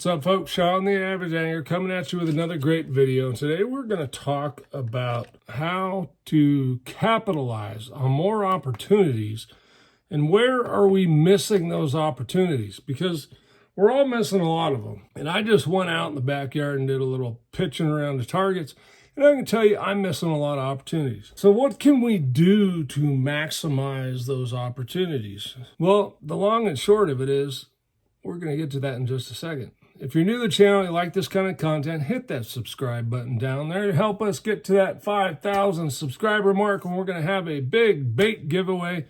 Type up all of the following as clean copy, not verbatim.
What's up, folks? Sean the Average Angler coming at you with another great video. Today we're going to talk about how to capitalize on more opportunities and where are we missing those opportunities, because we're all missing a lot of them. And I just went out in the backyard and did a little pitching around the targets, and I can tell you I'm missing a lot of opportunities. So what can we do to maximize those opportunities? Well, the long and short of it is, we're going to get to that in just a second. If you're new to the channel, you like this kind of content, hit that subscribe button down there to help us get to that 5,000 subscriber mark, and we're going to have a big bait giveaway.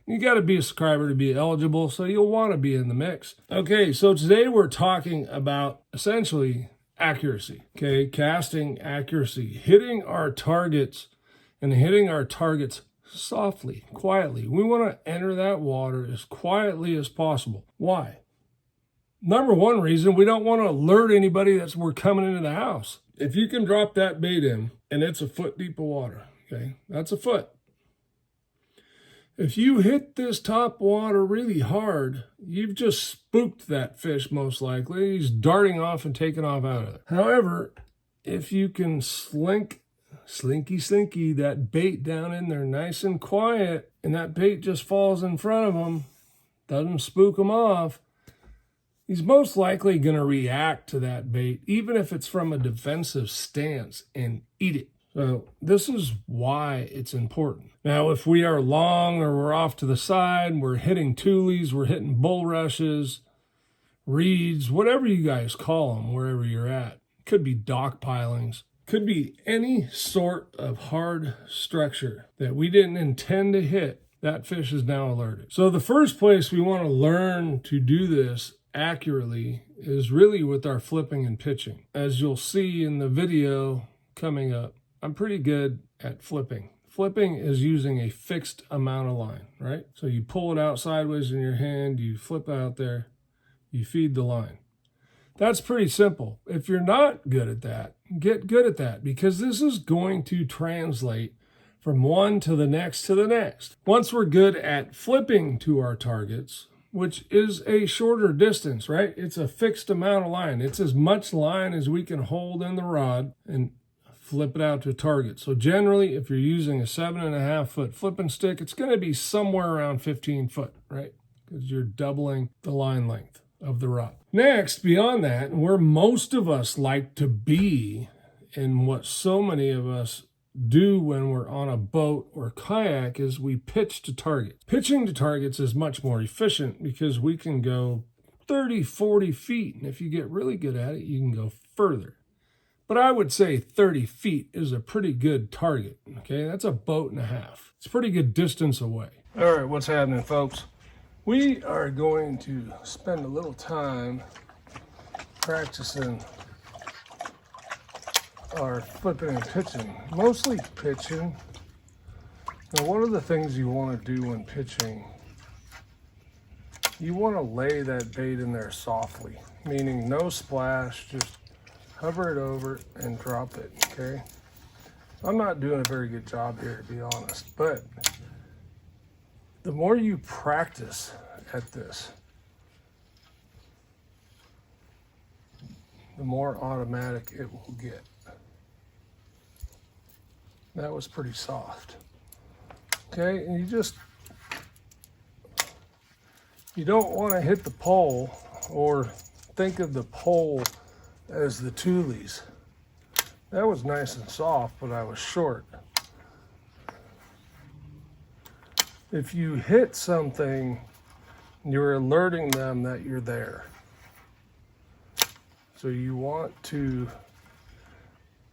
You got to be a subscriber to be eligible, so you'll want to be in the mix. Okay, so today we're talking about essentially accuracy, okay? Casting accuracy, hitting our targets and hitting our targets softly, quietly. We want to enter that water as quietly as possible. Why? Number one reason, we don't want to alert anybody that we're coming into the house. If you can drop that bait in and it's a foot deep of water, okay, that's a foot. If you hit this top water really hard, you've just spooked that fish most likely. He's darting off and taking off out of it. However, if you can slinky that bait down in there nice and quiet, and that bait just falls in front of him, doesn't spook him off, he's most likely going to react to that bait, even if it's from a defensive stance, and eat it. So this is why it's important. Now, if we are long or we're off to the side, we're hitting tulies, we're hitting bulrushes, reeds, whatever you guys call them, wherever you're at. Could be dock pilings. Could be any sort of hard structure that we didn't intend to hit. That fish is now alerted. So the first place we want to learn to do this accurately is really with our flipping and pitching. As you'll see in the video coming up, I'm pretty good at flipping. Flipping is using a fixed amount of line, right? So you pull it out sideways in your hand, you flip out there, you feed the line. That's pretty simple. If you're not good at that, get good at that, because this is going to translate from one to the next to the next. Once we're good at flipping to our targets, which is a shorter distance, right? It's a fixed amount of line. It's as much line as we can hold in the rod and flip it out to a target. So generally, if you're using a 7.5 foot flipping stick, it's going to be somewhere around 15 foot, right? Because you're doubling the line length of the rod. Next, beyond that, where most of us like to be, and what so many of us do when we're on a boat or kayak, is we pitch to targets. Pitching to targets is much more efficient because we can go 30, 40 feet. And if you get really good at it, you can go further. But I would say 30 feet is a pretty good target, okay? That's a boat and a half. It's a pretty good distance away. All right, what's happening, folks? We are going to spend a little time practicing our flipping and pitching, mostly pitching. Now, one of the things you want to do when pitching, you want to lay that bait in there softly, meaning no splash, just hover it over and drop it, okay? I'm not doing a very good job here, to be honest, but the more you practice at this, the more automatic it will get. That was pretty soft. Okay, and you don't want to hit the pole or think of the pole as the tulies. That was nice and soft, but I was short. If you hit something, you're alerting them that you're there. So you want to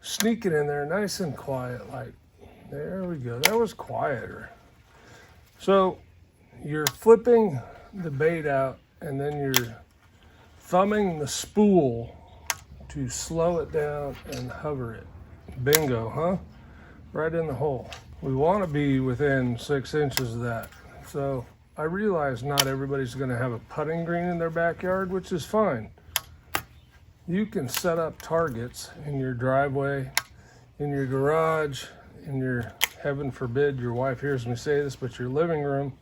sneak it in there nice and quiet, like, there we go. That was quieter. So you're flipping the bait out, and then you're thumbing the spool to slow it down and hover it. Bingo, huh? Right in the hole. We want to be within 6 inches of that. So I realize not everybody's going to have a putting green in their backyard, which is fine. You can set up targets in your driveway, in your garage, in your, heaven forbid your wife hears me say this, but your living room.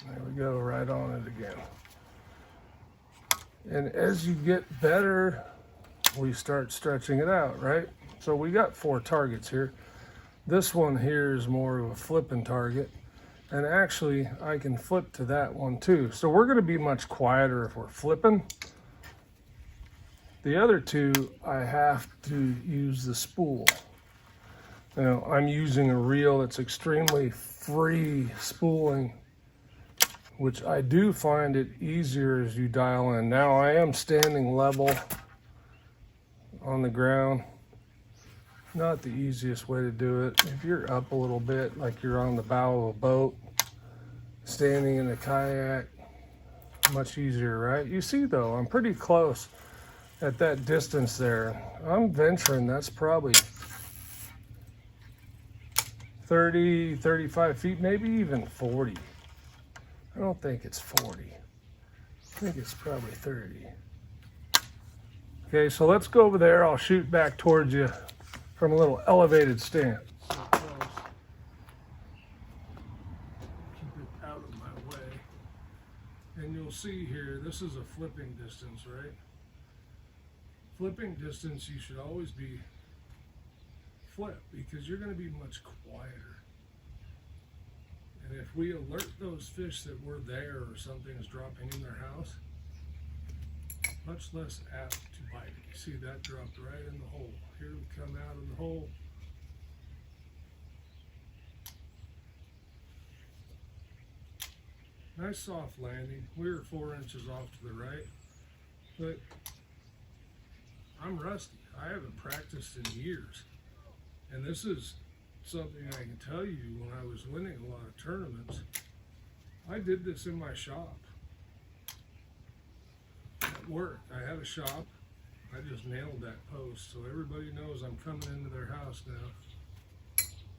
There we go, right on it again. And as you get better, we start stretching it out, right? So we got 4 targets here. This one here is more of a flipping target. And actually, I can flip to that one too. So we're going to be much quieter if we're flipping. The other 2, I have to use the spool. Now, I'm using a reel that's extremely free spooling, which I do find it easier as you dial in. Now, I am standing level on the ground. Not the easiest way to do it. If you're up a little bit, like you're on the bow of a boat, standing in a kayak, much easier, right? You see though, I'm pretty close at that distance there. I'm venturing, that's probably 30, 35 feet, maybe even 40. I don't think it's 40. I think it's probably 30. Okay, so let's go over there. I'll shoot back towards you from a little elevated stance. Keep it out of my way. And you'll see here, this is a flipping distance, right? Flipping distance, you should always be flip because you're going to be much quieter. And if we alert those fish that we're there or something is dropping in their house, much less apt to bite it. You see that dropped right in the hole. Here we come out of the hole. Nice soft landing. We were 4 inches off to the right, but I'm rusty. I haven't practiced in years. And this is something I can tell you when I was winning a lot of tournaments. I did this in my shop. At work, I had a shop. I just nailed that post, so everybody knows I'm coming into their house now.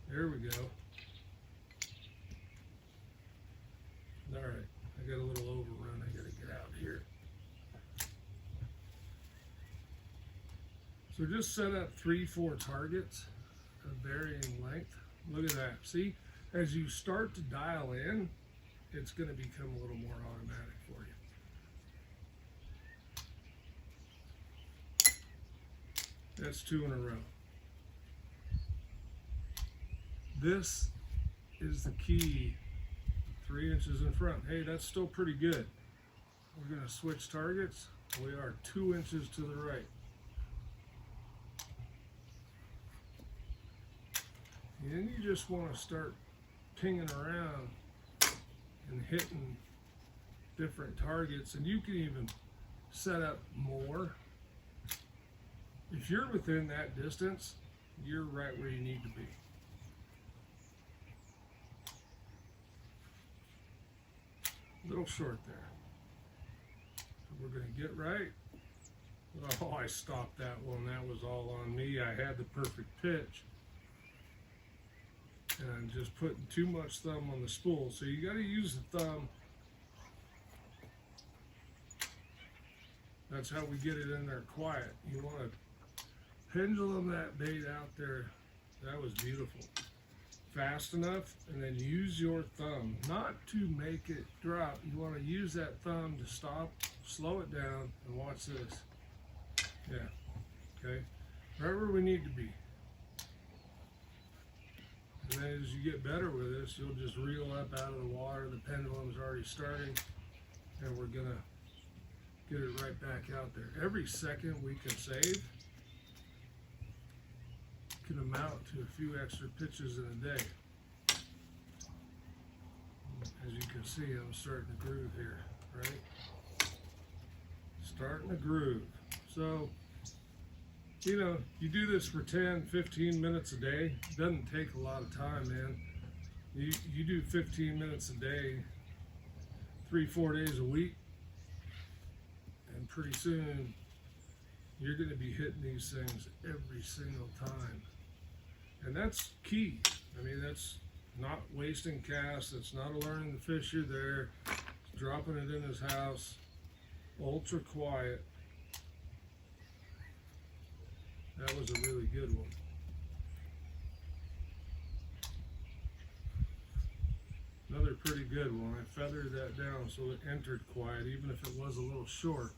There we go. All right, I got a little overrun. I gotta get out here. So just set up 3-4 targets of varying length. Look at that. See, as you start to dial in, it's going to become a little more automatic for you. That's 2 in a row. This is the key. 3 inches in front. Hey, that's still pretty good. We're going to switch targets. We are 2 inches to the right. And then you just want to start pinging around and hitting different targets, and you can even set up more. If you're within that distance, you're right where you need to be. A little short there. So we're going to get right. Oh, I stopped that one. That was all on me. I had the perfect pitch. And I'm just putting too much thumb on the spool. So you got to use the thumb. That's how we get it in there quiet. You want to pendulum that bait out there. That was beautiful. Fast enough, and then use your thumb, not to make it drop. You want to use that thumb to stop, slow it down, and watch this. Yeah, okay. Wherever we need to be. And then as you get better with this, you'll just reel up out of the water. The pendulum's already starting, and we're gonna get it right back out there. Every second we can save can amount to a few extra pitches in a day. As you can see, I'm starting to groove here, right? Starting to groove. So, you know, you do this for 10, 15 minutes a day. It doesn't take a lot of time, man. You do 15 minutes a day, 3-4 days a week, and pretty soon you're going to be hitting these things every single time. And that's key. I mean, that's not wasting casts. That's not alerting the fish you're there. It's dropping it in his house. Ultra quiet. That was a really good one. Another pretty good when I feathered that down so it entered quiet, even if it was a little short.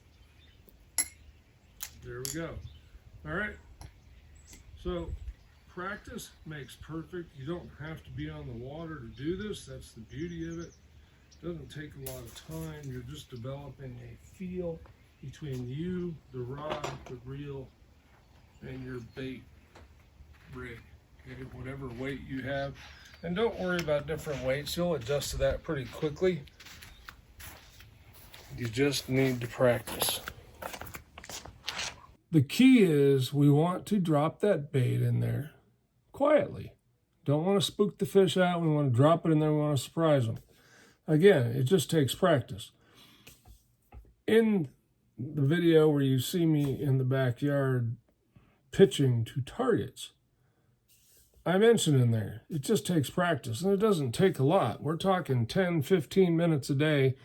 There we go. All right. So practice makes perfect. You don't have to be on the water to do this. That's the beauty of it. It doesn't take a lot of time. You're just developing a feel between you, the rod, the reel, and your bait rig. Okay, whatever weight you have. And don't worry about different weights. You'll adjust to that pretty quickly. You just need to practice. The key is we want to drop that bait in there quietly. Don't want to spook the fish out. We want to drop it in there. We want to surprise them. Again, it just takes practice. In the video where you see me in the backyard pitching to targets, I mentioned in there, it just takes practice, and it doesn't take a lot. We're talking 10, 15 minutes a day.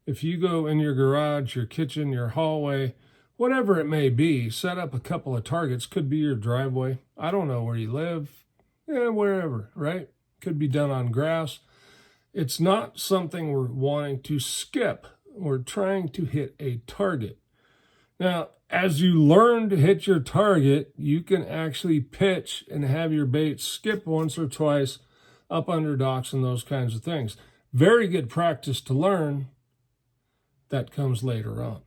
If you go in your garage, your kitchen, your hallway, whatever it may be, set up a couple of targets. Could be your driveway. I don't know where you live. Yeah, wherever, right? Could be done on grass. It's not something we're wanting to skip. We're trying to hit a target. Now, as you learn to hit your target, you can actually pitch and have your bait skip once or twice up under docks and those kinds of things. Very good practice to learn. That comes later on.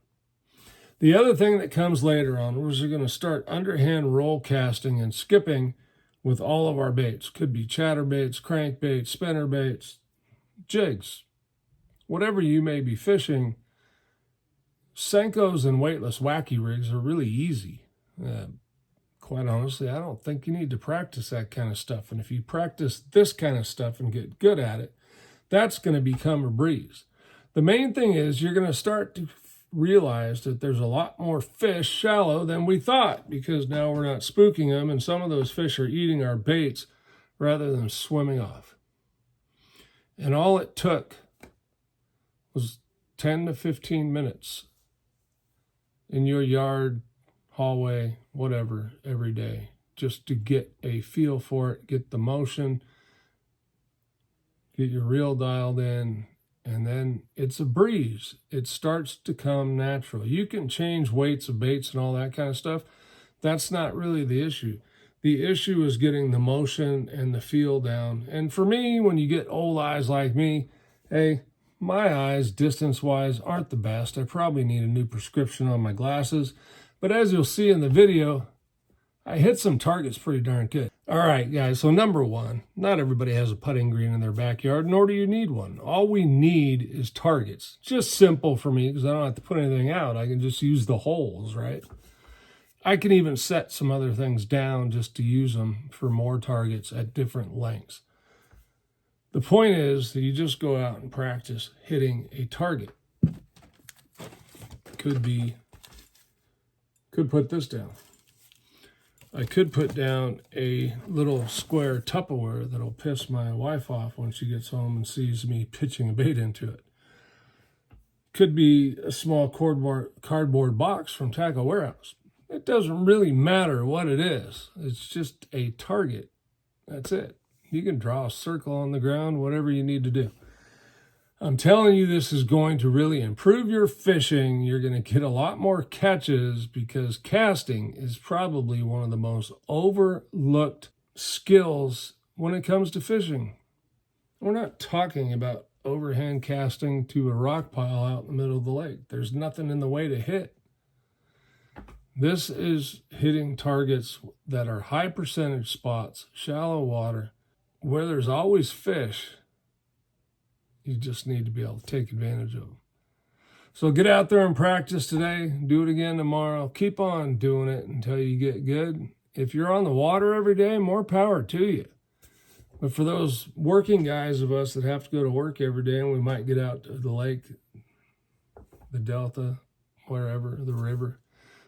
The other thing that comes later on is we're going to start underhand roll casting and skipping with all of our baits. Could be chatterbaits, crankbaits, spinnerbaits, jigs, whatever you may be fishing. Senkos and weightless wacky rigs are really easy. Quite honestly, I don't think you need to practice that kind of stuff. And if you practice this kind of stuff and get good at it, that's going to become a breeze. The main thing is you're going to start to realize that there's a lot more fish shallow than we thought, because now we're not spooking them, and some of those fish are eating our baits rather than swimming off. And all it took was 10 to 15 minutes in your yard, hallway, whatever, every day, just to get a feel for it, get the motion, get your reel dialed in, and then it's a breeze. It starts to come natural. You can change weights of baits and all that kind of stuff. That's not really the issue. The issue is getting the motion and the feel down. And for me, when you get old eyes like me, hey, my eyes, distance-wise, aren't the best. I probably need a new prescription on my glasses. But as you'll see in the video, I hit some targets pretty darn good. All right, guys, so number one, not everybody has a putting green in their backyard, nor do you need one. All we need is targets. Just simple for me, because I don't have to put anything out. I can just use the holes, right? I can even set some other things down just to use them for more targets at different lengths. The point is that you just go out and practice hitting a target. Could put this down. I could put down a little square Tupperware that'll piss my wife off when she gets home and sees me pitching a bait into it. Could be a small cardboard box from Tackle Warehouse. It doesn't really matter what it is. It's just a target. That's it. You can draw a circle on the ground, whatever you need to do. I'm telling you, this is going to really improve your fishing. You're going to get a lot more catches, because casting is probably one of the most overlooked skills when it comes to fishing. We're not talking about overhand casting to a rock pile out in the middle of the lake. There's nothing in the way to hit. This is hitting targets that are high percentage spots, shallow water, where there's always fish. You just need to be able to take advantage of them. So get out there and practice today. Do it again tomorrow. Keep on doing it until you get good. If you're on the water every day, more power to you. But for those working guys of us that have to go to work every day, and we might get out to the lake, the delta, wherever, the river,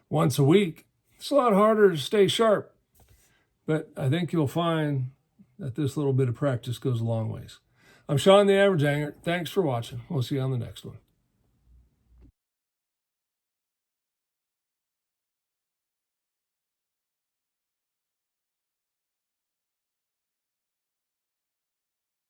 once a week, it's a lot harder to stay sharp. But I think you'll find that this little bit of practice goes a long ways. I'm Sean, the Average Angler. Thanks for watching. We'll see you on the next one.